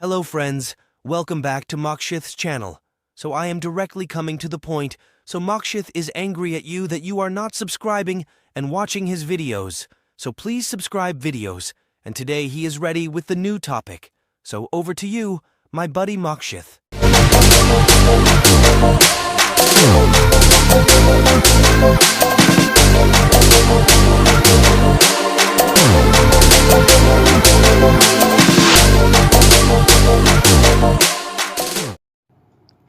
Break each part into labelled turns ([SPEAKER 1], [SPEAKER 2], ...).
[SPEAKER 1] Hello friends, welcome back to Mokshith's channel. So I am directly coming to the point, so Mokshith is angry at you that you are not subscribing and watching his videos. So please subscribe videos, and today he is ready with the new topic. So over to you, my buddy Mokshith.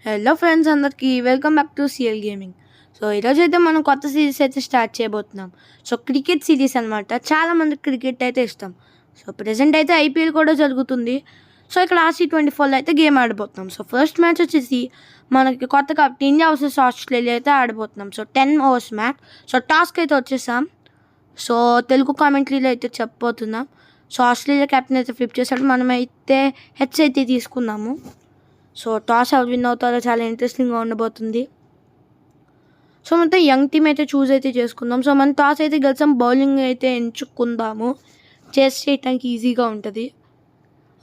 [SPEAKER 2] Hello friends అందరికీ welcome back to CL gaming. So ఈరోజు అయితే మనం కొత్త series అయితే start చేయబోతున్నాం. So cricket series అనమాట. చాలామంది cricket అయితే ఇష్టం. సో ప్రజెంట్ అయితే ఐపీఎల్ కూడా జరుగుతుంది. సో ఇక్కడ RC24లో అయితే గేమ్ ఆడబోతున్నాం. సో ఫస్ట్ మ్యాచ్ వచ్చేసి మనకి కొత్తగా ఇండియా వర్సెస్ ఆస్ట్రేలియా అయితే ఆడబోతున్నాం. So 10 overs match. So task అయితే వచ్చేసాం. సో తెలుగు కామెంటరీలో అయితే చెప్పబోతున్నాం. సో ఆస్ట్రేలియా కెప్టెన్ అయితే ఫ్లిప్ చేశాడు. మనమైతే హెడ్స్ అయితే తీసుకున్నాము. సో టాస్ ఎవరు విన్ అవుతారో చాలా ఇంట్రెస్టింగ్గా ఉండబోతుంది. సో మొత్తం యంగ్ టీమ్ అయితే చూస్ అయితే చేసుకుందాం. సో మనం టాస్ అయితే గెలిచాం, బౌలింగ్ అయితే ఎంచుకుందాము. చేస్ చేయడానికి ఈజీగా ఉంటుంది,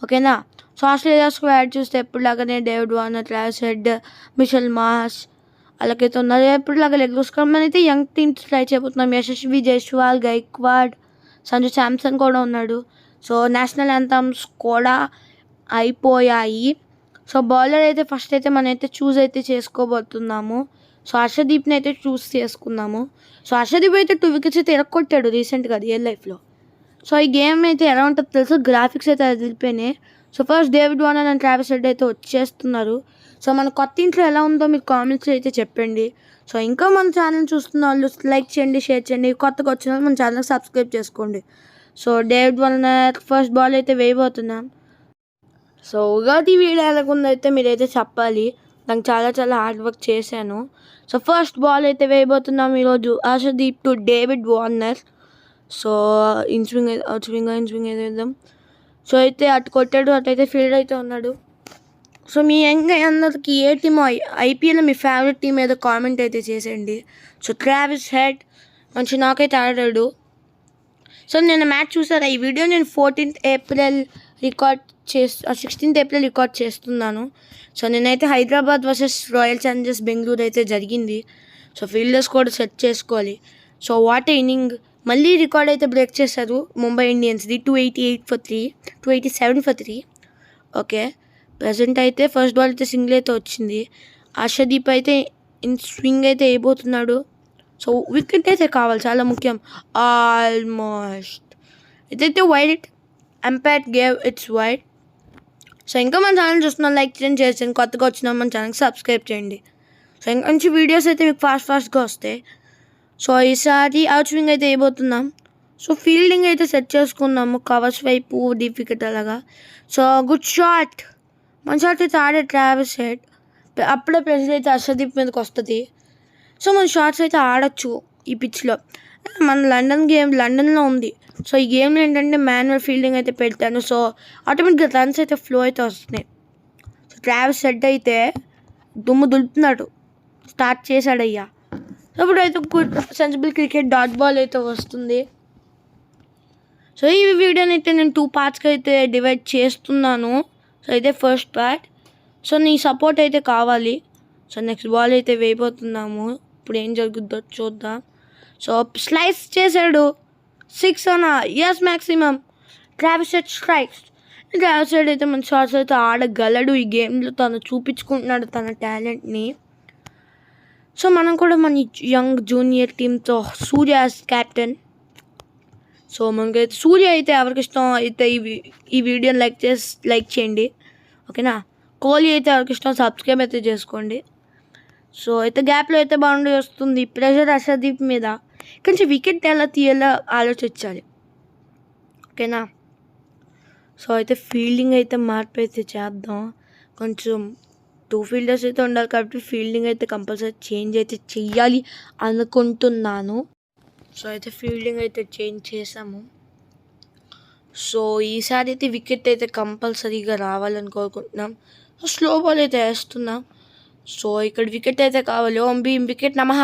[SPEAKER 2] ఓకేనా. సో ఆస్ట్రేలియా స్క్వాడ్ చూస్తే ఎప్పుడులాగానే David Warner, Travis Head, Mitchell Marsh అలాగైతే ఉన్నారు. ఎప్పుడులాగా లెగ్ చూసుకొని మనం అయితే యంగ్ టీమ్స్ ట్రై చేయబోతున్నాం. యశస్వి జైస్వాల్, గైక్వాడ్, సంజు శాంసన్ కూడా ఉన్నాడు. సో నేషనల్ యాంథమ్స్ కూడా అయిపోయాయి. సో బౌలర్ అయితే ఫస్ట్ అయితే మనమైతే చూస్ అయితే చేసుకోబోతున్నాము. సో హర్షదీప్ని అయితే చూస్ చేసుకున్నాము. సో హర్షదీప్ అయితే 2 వికెట్స్ అయితే ఎరగొట్టాడు రీసెంట్గా రియల్ లైఫ్లో. సో ఈ గేమ్ అయితే ఎలా ఉంటుందో తెలుసు, గ్రాఫిక్స్ అయితే అదిరిపోయినాయి. So first David Warner and Travis Head అయితే వచ్చేస్తున్నారు. సో మన కొత్త ఇంట్లో ఎలా ఉందో మీరు కామెంట్స్ అయితే చెప్పండి. సో ఇంకా మన ఛానల్ చూస్తున్న వాళ్ళు లైక్ చేయండి, షేర్ చేయండి. కొత్తగా వచ్చిన వాళ్ళు మన ఛానల్ సబ్స్క్రైబ్ చేసుకోండి. So David Warner first ball అయితే వేయబోతున్నాం. సో ఉగాది వీడియో ఎలాగుందో అయితే మీరైతే చెప్పాలి. నాకు చాలా హార్డ్ వర్క్ చేశాను. సో ఫస్ట్ బాల్ అయితే వేయబోతున్నాం ఈరోజు. Harshdeep to David Warner. So inswing అయితే వేద్దాం. సో అయితే అటు కొట్టాడు, అటైతే ఫీల్డ్ అయితే ఉన్నాడు. సో మీ అందరికి ఏ టీమ్ ఐపీఎల్లో మీ ఫేవరెట్ టీమ్ ఏదో కామెంట్ అయితే చేసేయండి. సో ట్రావిస్ హెడ్ మంచి నాకైతే ఆడాడు. సో నేను మ్యాచ్ చూసారా, ఈ వీడియో నేను 16th ఏప్రిల్ రికార్డ్ చేస్తున్నాను. సో నేనైతే Hyderabad versus royal Challengers Bengaluru అయితే జరిగింది. సో ఫీల్డర్స్ కూడా సెట్ చేసుకోవాలి. సో వాట్ ఇన్నింగ్ మళ్ళీ రికార్డ్ అయితే బ్రేక్ చేశారు ముంబై ఇండియన్స్ది. 287 ఫర్ 3. ఓకే, ప్రజెంట్ అయితే ఫస్ట్ బాల్ అయితే సింగిల్ అయితే వచ్చింది. హర్షదీప్ అయితే ఇన్ స్వింగ్ అయితే వేయబోతున్నాడు. సో వికెట్ అయితే కావాలి, చాలా ముఖ్యం. ఆల్మోస్ట్ ఇదైతే wide, umpire gave it's wide. So ఇంకా మన ఛానల్ చూస్తున్నాను, లైక్ చేయండి, షేర్ చేయండి. కొత్తగా వచ్చిన మన ఛానల్కి సబ్స్క్రైబ్ చేయండి. సో ఇంకా మంచి వీడియోస్ అయితే మీకు ఫాస్ట్గా వస్తాయి. సో ఈసారి అవుట్ స్వింగ్ అయితే వేయబోతున్నాం. సో ఫీల్డింగ్ అయితే సెట్ చేసుకున్నాము, కవర్స్ వైపు డీప్ వికెట్ అలాగా. సో గుడ్ షాట్, మన షాట్ అయితే ఆడే ట్రావిస్ హెడ్. అప్పుడే ప్రెషర్ అయితే హర్షదీప్ మీదకి వస్తుంది. సో మన షాట్స్ అయితే ఆడచ్చు ఈ పిచ్లో. మన లండన్లో ఉంది. సో ఈ గేమ్లో ఏంటంటే మాన్యువల్ ఫీల్డింగ్ అయితే పెడతాను. సో ఆటోమేటిక్గా రన్స్ అయితే ఫ్లో అయితే వస్తున్నాయి. సో ట్రావిస్ హెడ్ అయితే దుమ్ము దులుపుతున్నాడు, స్టార్ట్ చేశాడు అయ్యా. సో ఇప్పుడు అయితే good sensible cricket dot ball అయితే వస్తుంది. సో ఈ వీడియోని అయితే నేను 2 పార్ట్స్కి అయితే డివైడ్ చేస్తున్నాను. సో అయితే ఫస్ట్ పార్ట్. సో నీ సపోర్ట్ అయితే కావాలి. సో నెక్స్ట్ బాల్ అయితే వేయబోతున్నాము. ఇప్పుడు ఏం జరుగుద్దో చూద్దాం. సో స్లైస్ చేశాడు, 6 అనా? Yes, maximum. Travis Head strikes. Travis Head అయితే మన షాట్స్ అయితే ఆడగలడు. ఈ గేమ్లో తను చూపించుకుంటున్నాడు తన టాలెంట్ని. సో మనం కూడా మన యంగ్ జూనియర్ టీంతో సూర్య క్యాప్టెన్. సో మనకైతే సూర్య అయితే ఎవరికి ఇష్టం అయితే ఈ వీడియోని లైక్ చేయండి, ఓకేనా. కోహ్లీ అయితే ఎవరికి ఇష్టం సబ్స్క్రైబ్ అయితే చేసుకోండి. సో అయితే గ్యాప్లో అయితే బౌండరీ వస్తుంది. ప్రెషర్ హర్షదీప్ మీద, కొంచెం వికెట్ ఎలా తీయాలో ఆలోచించాలి, ఓకేనా. సో అయితే ఫీల్డింగ్ అయితే మార్పు అయితే చేద్దాం. కొంచెం 2 ఫీల్డర్స్ అయితే ఉండాలి కాబట్టి ఫీల్డింగ్ అయితే కంపల్సరీ చేంజ్ అయితే చెయ్యాలి అనుకుంటున్నాను. సో అయితే ఫీల్డింగ్ అయితే చేంజ్ చేసాము. సో ఈసారి అయితే వికెట్ అయితే కంపల్సరీగా రావాలని కోరుకుంటున్నాం. సో స్లో బాల్ అయితే వేస్తున్నాం. సో ఇక్కడ వికెట్ అయితే కావాలి. ఓం భీమ్ వికెట్ నమః.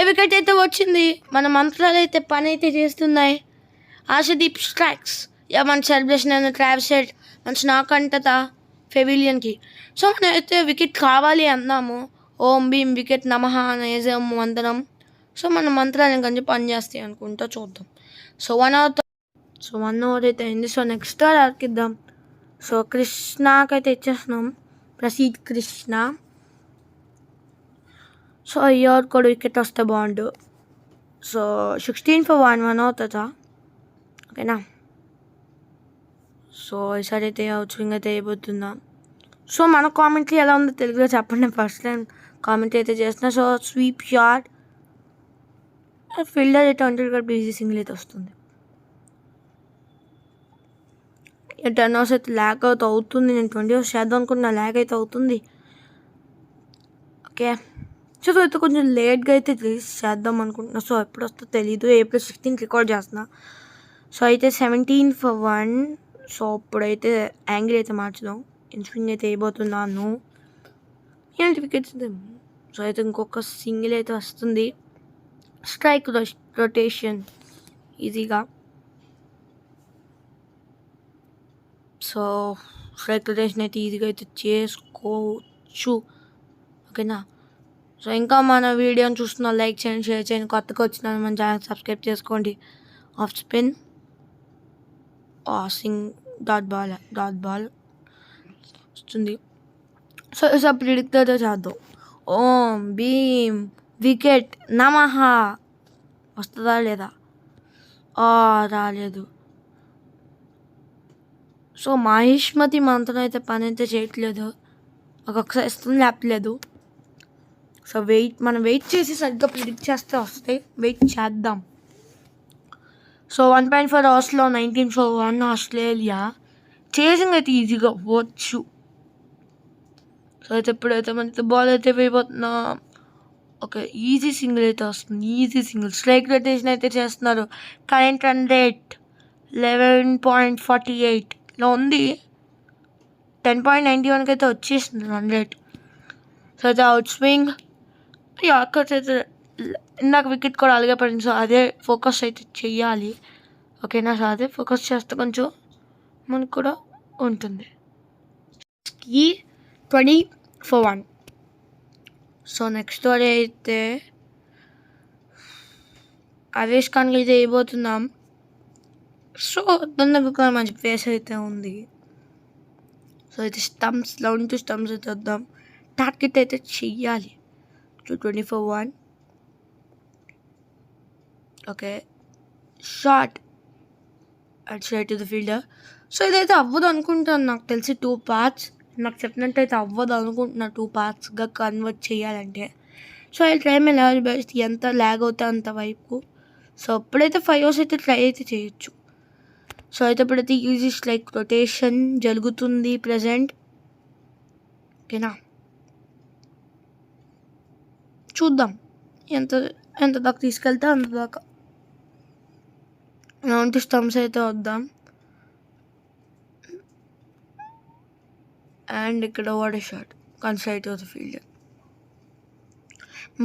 [SPEAKER 2] వికెట్ అయితే వచ్చింది. మన మంత్రాలు అయితే పని అయితే చేస్తున్నాయి. హర్షదీప్ స్ట్రైక్స్. మన సెలబ్రేషన్ అయిన ట్రావిస్ హెడ్ మంచి నాకంటతా. పెవిలియన్కి. సో మనమైతే వికెట్ కావాలి అన్నాము. ఓం భీం వికెట్ నమః అనేసాం మంత్రం. సో మన మంత్రాలు ఇంకొంచెం పనిచేస్తాయి అనుకుంటా, చూద్దాం. సో 1 ఓవర్ అయితే అయింది. సో నెక్స్ట్ ఓవర్ ఆర్కిద్దాం. సో కృష్ణకైతే ఇచ్చేస్తున్నాం, ప్రసీద్ కృష్ణ. సో ఈ ఓవర్ కూడా వికెట్ వస్తే బాగుండు. సో 16 for 1 అవుతుందా, ఓకేనా. సో ఈసారి అయితే అవుట్ స్వింగ్ అయితే అయిపోతుందా. సో మన కామెంట్రీ ఎలా ఉందో తెలుగులో చెప్పండి. ఫస్ట్ టైం కామెంట్ అయితే చేస్తున్నా. సో స్వీప్ షాట్, ఫీల్డర్ అయితే అంటారు, బీజీ సింగిల్ అయితే వస్తుంది. టర్న్ ఓవర్స్ అయితే ల్యాక్ అవుతుంది. నేను 20 ఓవర్స్ చేద్దాం అనుకుంటున్నా, ల్యాక్ అయితే అవుతుంది. ఓకే, సో అయితే కొంచెం లేట్గా అయితే రిలీజ్ చేద్దాం అనుకుంటున్నా. సో ఎప్పుడు వస్తుందో తెలీదు. April 16 రికార్డ్ చేస్తున్నా. సో అయితే 17 for 1. సో ఇప్పుడైతే యాంగిల్ అయితే మార్చుదాం. ఇన్ స్వింగ్ అయితే వేయబోతున్నాను. ఏంటి వికెట్స్. సో అయితే ఇంకొక సింగిల్ అయితే వస్తుంది. స్ట్రైక్ రొటేషన్ ఈజీగా. సో స్ట్రైక్ రొటేషన్ అయితే ఈజీగా అయితే చేసుకోవచ్చు, ఓకేనా. సో ఇంకా మన వీడియోని చూస్తున్నా, లైక్ చేయండి, షేర్ చేయండి. కొత్తగా వచ్చిన మన ఛానల్ సబ్స్క్రైబ్ చేసుకోండి. Of spin, Singh, dot ball వస్తుంది. సో సో ప్రిడిక్ట్ అయితే చేద్దాం. ఓం భీం వికెట్ నమః వస్తుందా లేదా? రాలేదు. సో మహిష్మతి మంత్రం అయితే పని అయితే చేయట్లేదు. ఒక్కొక్కసారి ఇస్తుంది, లేపలేదు. సో మనం వెయిట్ చేసి సరిగ్గా ప్రిడిక్ట్ చేస్తే వస్తాయి. వెయిట్ చేద్దాం. సో 1.4 అవర్స్లో 19 for 1 ఆస్ట్రేలియా. చేసింగ్ అయితే ఈజీగా అవ్వచ్చు. సో అయితే ఇప్పుడైతే మనకి బాల్ అయితే వేయబోతున్నా. ఓకే, ఈజీ సింగిల్ అయితే వస్తుంది. Easy single. స్ట్రైక్ రొటేషన్ అయితే చేస్తున్నారు. కరెంట్ రన్ రేట్ 11.48లో ఉంది. 10.91కి అయితే వచ్చేసింది రన్ రేట్. సో అయితే అవుట్ స్వింగ్. యార్కర్స్ అయితే ఇందాక వికెట్ కూడా అలాగే పడింది. సో అదే ఫోకస్ అయితే చెయ్యాలి, ఓకేనా. సో అదే ఫోకస్ చేస్తే కొంచెం మనకు కూడా ఉంటుంది. 20 for 1. సో నెక్స్ట్ ఓవర్ అయితే ఆవేష్ ఖాన్కి అయితే వేయబోతున్నాం. సో దాని దగ్గర మంచి ప్లేస్ అయితే ఉంది. సో అయితే స్టంప్స్, లౌన్ టు స్టంప్స్ అయితే వద్దాం. టార్గెట్ అయితే చెయ్యాలి. 20 for 1. Okay, short at straight to the fielder. So ఇదైతే అవ్వదు అనుకుంటాను, నాకు తెలిసి 2 parts. నాకు చెప్పినట్టయితే అవ్వదు అనుకుంటున్నా 2 partsగా కన్వర్ట్ చేయాలంటే. So I try my level best. ఎంత ల్యాగ్ అవుతే అంత వైపు. సో ఇప్పుడైతే 5 hours అయితే ట్రై అయితే చేయొచ్చు. సో అయితే ఇప్పుడైతే ఈజీ స్ట్రైక్ రొటేషన్ జరుగుతుంది ప్రజెంట్, ఓకేనా. చూద్దాం ఎంత దాకా తీసుకెళ్తే అంత దాకా. రౌండ్ స్టంప్స్ అయితే వద్దాం. అండ్ ఇక్కడ వాడే షాట్ కన్సైట్ ఆఫ్ ద ఫీల్డర్.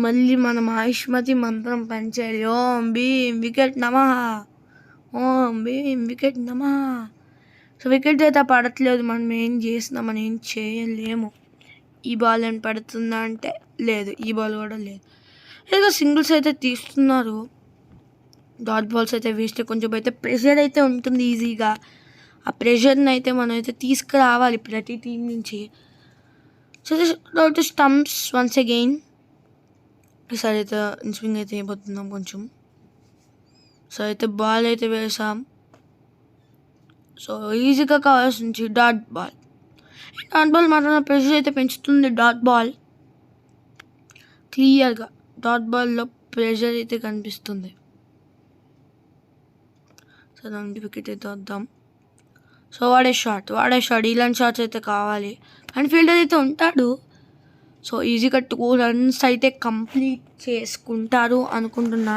[SPEAKER 2] మళ్ళీ మన మహిష్మతి మంత్రం పనిచేయాలి. ఓం భీం వికెట్ నమః, ఓం భీం వికెట్ నమః. సో వికెట్ అయితే పడట్లేదు. మనం ఏం చేసినా మనం ఏం చేయలేము. ఈ బాల్ ఏం పడుతుందా అంటే లేదు, ఈ బాల్ కూడా లేదు. ఏదో సింగిల్స్ అయితే తీస్తున్నారు. డాట్ బాల్స్ అయితే వేస్తే కొంచెం అయితే ప్రెషర్ అయితే ఉంటుంది ఈజీగా. ఆ ప్రెషర్ని అయితే మనం అయితే తీసుకురావాలి ప్రతి టీం నుంచి. So to stumps once again. ఈసారి అయితే స్వింగ్ అయితే అయిపోతున్నాం కొంచెం. సో అయితే బాల్ అయితే వేసాం. సో ఈజీగా కావాల్సి డాట్ బాల్ మాత్రం ప్రెషర్ అయితే పెంచుతుంది. డాట్ బాల్ క్లియర్గా డాట్ బాల్లో ప్రెషర్ అయితే కనిపిస్తుంది. సో దానికి వికెట్ అయితే వద్దాం. సో వాడే షాట్. ఇలాంటి షాట్స్ అయితే కావాలి. అండ్ ఫీల్డర్ అయితే ఉంటాడు. సో ఈజీగా 2 runs అయితే కంప్లీట్ చేసుకుంటారు అనుకుంటున్నా.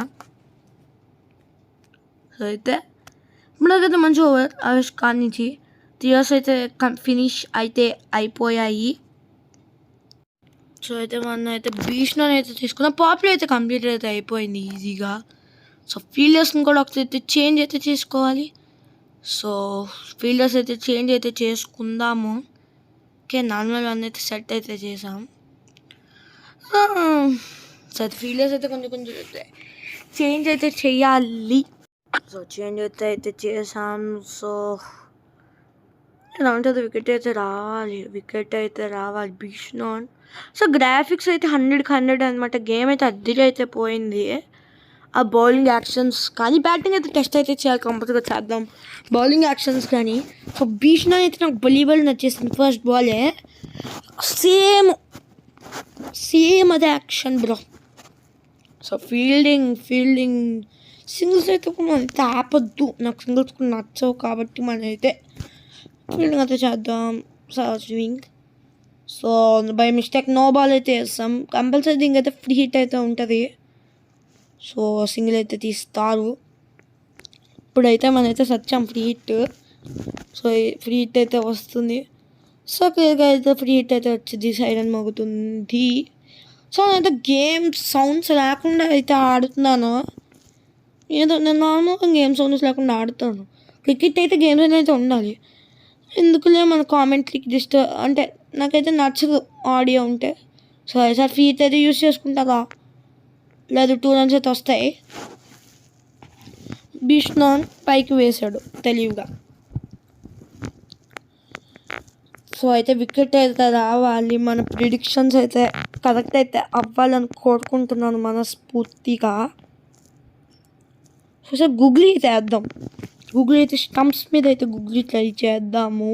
[SPEAKER 2] సో అయితే ఇప్పుడైతే మంచి ఓవర్ ఆవేష్ ఖాన్ నుంచి 3 hours అయితే ఫినిష్ అయితే అయిపోయాయి. సో అయితే మనం అయితే భీష్ణని అయితే తీసుకున్నాం. పాపులర్ అయితే కంప్లీట్ అయితే అయిపోయింది ఈజీగా. సో ఫీల్డర్స్ని కూడా ఒకసారి చేంజ్ అయితే చేసుకోవాలి. సో ఫీల్డర్స్ అయితే చేంజ్ అయితే చేసుకుందాము. ఓకే, నార్మల్ వన్ అయితే సెట్ అయితే చేసాం. సో ఫీల్డర్స్ అయితే కొంచెం చేంజ్ అయితే చెయ్యాలి. సో చేంజ్ అయితే చేసాం. సో ఎలా ఉంటుంది, వికెట్ అయితే రావాలి బిష్నాన్. సో గ్రాఫిక్స్ అయితే 100కి 100 అనమాట. గేమ్ అయితే అద్దెలో అయితే పోయింది. ఆ బౌలింగ్ యాక్షన్స్ కానీ బ్యాటింగ్ అయితే టెస్ట్ అయితే చేయాలి, కంపల్సరీగా చేద్దాం బౌలింగ్ యాక్షన్స్ కానీ. సో బిష్నాన్ అయితే నాకు బలీబల్ నచ్చేసింది. ఫస్ట్ బాలే సేమ్ అదే action bro. So fielding singles అయితే మనైతే ఆపొద్దు, నాకు సింగిల్స్ కూడా నచ్చవు కాబట్టి మనమైతే ఫీల్డింగ్ అయితే చేద్దాం. So swing, so by mistake no ball అయితే వేస్తాం. కంపల్సరీ ఇంకైతే ఫ్రీ హిట్ అయితే ఉంటుంది. సో సింగిల్ అయితే తీస్తారు. ఇప్పుడైతే మనమైతే సచ్చాం free hit. So free hit అయితే వస్తుంది. సో క్లియర్గా అయితే ఫ్రీ హిట్ అయితే వచ్చింది, సైరన్ మోగుతుంది. సో నేనైతే గేమ్ సౌండ్స్ లేకుండా అయితే ఆడుతున్నాను. ఏదో నేను నార్మల్గా గేమ్ సౌండ్స్ లేకుండా ఆడుతాను. క్రికెట్ అయితే గేమ్స్ అయితే ఉండాలి. ఎందుకులే మన కామెంట్రీకి జస్ట్ అంటే నాకైతే నచ్చదు ఆడియో ఉంటే. సో ఈసారి ఫ్రీ హిట్ అయితే యూస్ చేసుకుంటారా, లేదు 2 runs అయితే వస్తాయి. బిష్నాన్ పైకి వేశాడు తెలివిగా. సో అయితే వికెట్ అయితే రావాలి, మన ప్రిడిక్షన్స్ అయితే కరెక్ట్ అయితే అవ్వాలని కోరుకుంటున్నాను మనస్ఫూర్తిగా. సో సార్ గూగుల్ అయితే వేద్దాం. గూగుల్ అయితే స్టంప్స్ మీద అయితే గూగుల్ ట్రై చేద్దాము.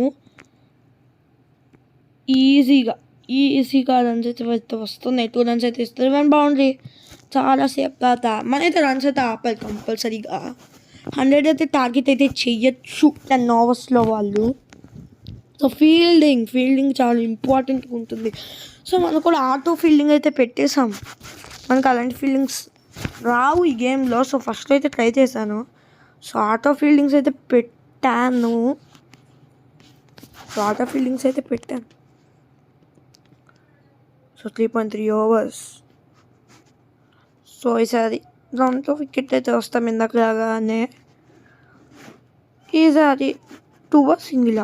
[SPEAKER 2] ఈజీగా రన్స్ అయితే వస్తున్నాయి. 2 runs అయితే ఇస్తారు. 1 boundary చాలా సేపు తర్వాత మనైతే రన్స్ అయితే ఆపాలి కంపల్సరీగా. 100 అయితే టార్గెట్ అయితే చెయ్యొచ్చు 10 ఓవర్స్లో వాళ్ళు. సో ఫీల్డింగ్ చాలా ఇంపార్టెంట్గా ఉంటుంది. సో మనం కూడా ఆటో ఫీల్డింగ్ అయితే పెట్టేసాం. మనకు అలాంటి ఫీల్డింగ్స్ రావు ఈ గేమ్లో. సో ఫస్ట్ అయితే ట్రై చేశాను. సో ఆటో ఫీల్డింగ్స్ అయితే పెట్టాను. So 3.3 overs. సో ఈసారి దాంట్లో వికెట్ అయితే వస్తాం ఇందాకలాగానే. ఈసారి 2 సింగిల్.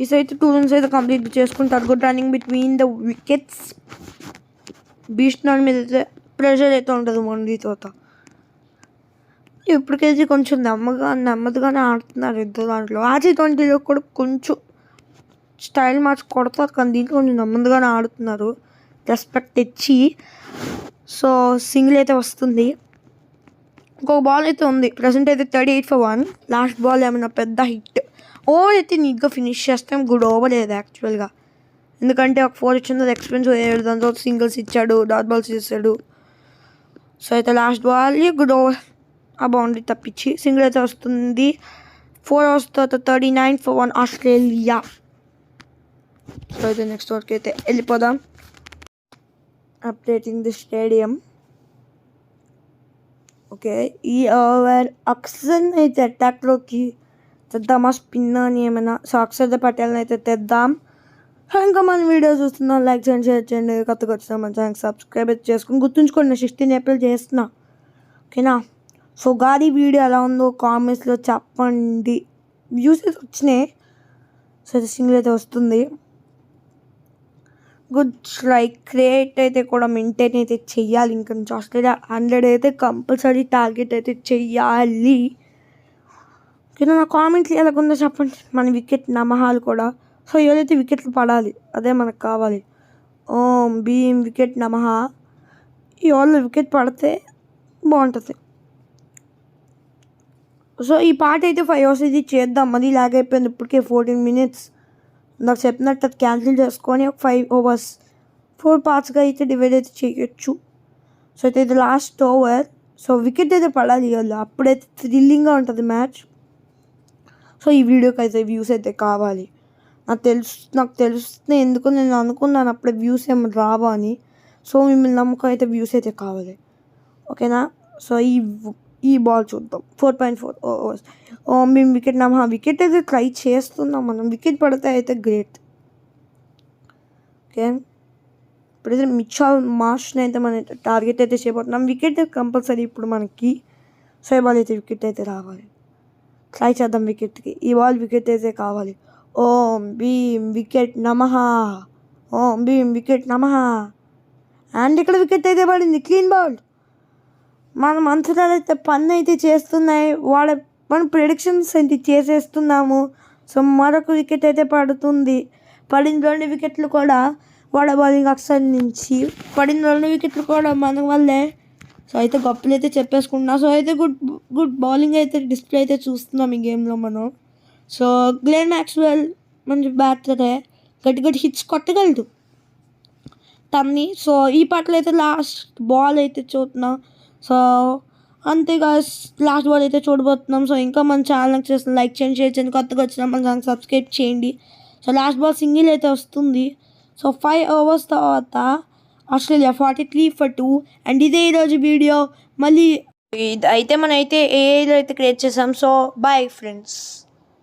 [SPEAKER 2] ఈసారి అయితే 2 runs అయితే కంప్లీట్ చేసుకుంటారు. Good running between the wickets. Bishnoi మీద అయితే ప్రెషర్ అయితే ఉంటుంది మనతో. ఇప్పటికైతే కొంచెం నెమ్మదిగానే ఆడుతున్నారు ఇద్దరు. దాంట్లో T20లో కూడా కొంచెం స్టైల్ మార్చి కొడతారు, కానీ దీంట్లో కొంచెం నెమ్మదిగానే ఆడుతున్నారు రెస్పెక్ట్ ఇచ్చి. సో సింగిల్ అయితే వస్తుంది. ఇంకొక బాల్ అయితే ఉంది. ప్రజెంట్ అయితే 38 for 1. లాస్ట్ బాల్ ఏమైనా పెద్ద హిట్. ఓవర్ అయితే నీట్గా ఫినిష్ చేస్తాం. గుడ్ ఓవర్ లేదు యాక్చువల్గా, ఎందుకంటే ఒక 4 ఇచ్చింది, అది ఎక్స్పెన్స్ అయ్యాడు. దాని తర్వాత సింగిల్స్ ఇచ్చాడు, డాట్ బాల్స్ చేశాడు. సో అయితే లాస్ట్ బాల్ గుడ్ ఓవర్, ఆ బౌండరీ తప్పించి సింగిల్ అయితే వస్తుంది. 4 overs తర్వాత 39 for 1 ఆస్ట్రేలియా. సో అయితే నెక్స్ట్ ఓవర్కి అయితే వెళ్ళిపోదాం. Updating the stadium. ఓకే, ఈ ఓవర్ అక్షర్ అయితే అటాక్లోకి తెద్దామా, స్పిన్ అని ఏమైనా. సో అక్షర్ పటేల్ని అయితే తెద్దాం. ఇంకా మన వీడియో చూస్తున్నాం, లైక్ చేయండి, షేర్ చేయండి. కొత్తగా వచ్చిన మన ఛానల్ సబ్స్క్రైబ్ అయితే చేసుకుని గుర్తుంచుకోండి. 16 April చేస్తున్నా, ఓకేనా. సో గాడి వీడియో ఎలా ఉందో కామెంట్స్లో చెప్పండి. వ్యూస్ అయితే వచ్చినాయి. సో అయితే సింగిల్ అయితే వస్తుంది. గుడ్ స్ట్రైక్ రేట్ అయితే కూడా మెయింటైన్ అయితే చెయ్యాలి. ఇంకా నుంచి ఆస్ట్రేలియా 100 అయితే కంపల్సరీ టార్గెట్ అయితే చెయ్యాలి. ఓకేనా, నా కామెంట్లు ఎలాగుందో చెప్పండి. మన వికెట్ నమహాలు కూడా. సో ఏదైతే వికెట్లు పడాలి అదే మనకు కావాలి. ఓం భీమ్ వికెట్ నమహ. ఈ ఓవర్లో వికెట్ పడితే బాగుంటుంది. సో ఈ పాట అయితే 5 overs ఇది చేద్దాం. మళ్ళీ లాగ్ అయిపోయింది ఇప్పటికే 14 minutes. నాకు చెప్పినట్టు అది క్యాన్సిల్ చేసుకొని ఒక 5 overs 4 partsగా అయితే డివైడ్ అయితే చేయొచ్చు. సో అయితే ఇది లాస్ట్ ఓవర్. సో వికెట్ అయితే పడాలి కదా, అప్పుడైతే థ్రిల్లింగ్గా ఉంటుంది మ్యాచ్. సో ఈ వీడియోకి అయితే వ్యూస్ అయితే కావాలి. నాకు తెలుస్తుంది ఎందుకు నేను అనుకున్నాను అప్పుడే వ్యూస్ ఏమి రావా అని. సో మిమ్మల్ని నమ్మకం అయితే వ్యూస్ అయితే కావాలి, ఓకేనా. సో ఈ బాల్ చూద్దాం. 4.4 overs. మేము వికెట్ వికెట్ అయితే ట్రై చేస్తున్నాం మనం. వికెట్ పడితే అయితే గ్రేట్. ఓకే, ఇప్పుడైతే మిచ్చెల్ మార్ష్ని అయితే మనం టార్గెట్ అయితే చేయబోతున్నాం. వికెట్ కంపల్సరీ ఇప్పుడు మనకి. సో ఈ బాల్ అయితే వికెట్ అయితే రావాలి. ట్రై చేద్దాం వికెట్కి. ఈ బాల్ వికెట్ అయితే కావాలి. ఓం భీమ్ వికెట్ నమః. ఓం భీం వికెట్ నమః. అండ్ ఇక్కడ వికెట్ అయితే పడింది, క్లీన్ బౌల్డ్. మన మంత్రాలు అయితే పని అయితే చేస్తున్నాయి, మనం ప్రిడిక్షన్స్ అయితే చేసేస్తున్నాము. సో మరొక వికెట్ అయితే పడుతుంది. పడిన 2 వికెట్లు కూడా వాడ బౌలింగ్ అక్సర్ నుంచి, పడిన 2 వికెట్లు కూడా మన వల్లే. సో అయితే గొప్పలు అయితే చెప్పేసుకుంటున్నాం. సో అయితే గుడ్ బౌలింగ్ అయితే డిస్ప్లే అయితే చూస్తున్నాం ఈ గేమ్లో మనం. సో గ్లెన్ మ్యాక్స్వెల్ మంచి బ్యాటరే, గట్టి హిట్స్ కొట్టగలదు తన్ని. సో ఈ పాటలో అయితే లాస్ట్ బాల్ అయితే చూస్తున్నాం. సో అంతేగా లాస్ట్ బాల్ అయితే చూడబోతున్నాం. సో ఇంకా మన ఛానల్కి చేసిన లైక్ చేయండి, షేర్ చేయండి, కొత్తగా వచ్చిన మన ఛానల్ సబ్స్క్రైబ్ చేయండి. సో లాస్ట్ బాల్ సింగిల్ అయితే వస్తుంది. సో 5 ఓవర్స్ తర్వాత ఆస్ట్రేలియా 43 for 2. అండ్ ఇదే ఈరోజు వీడియో. మళ్ళీ అయితే మనం అయితే ఏఐలో అయితే క్రియేట్ చేసాం. So bye friends.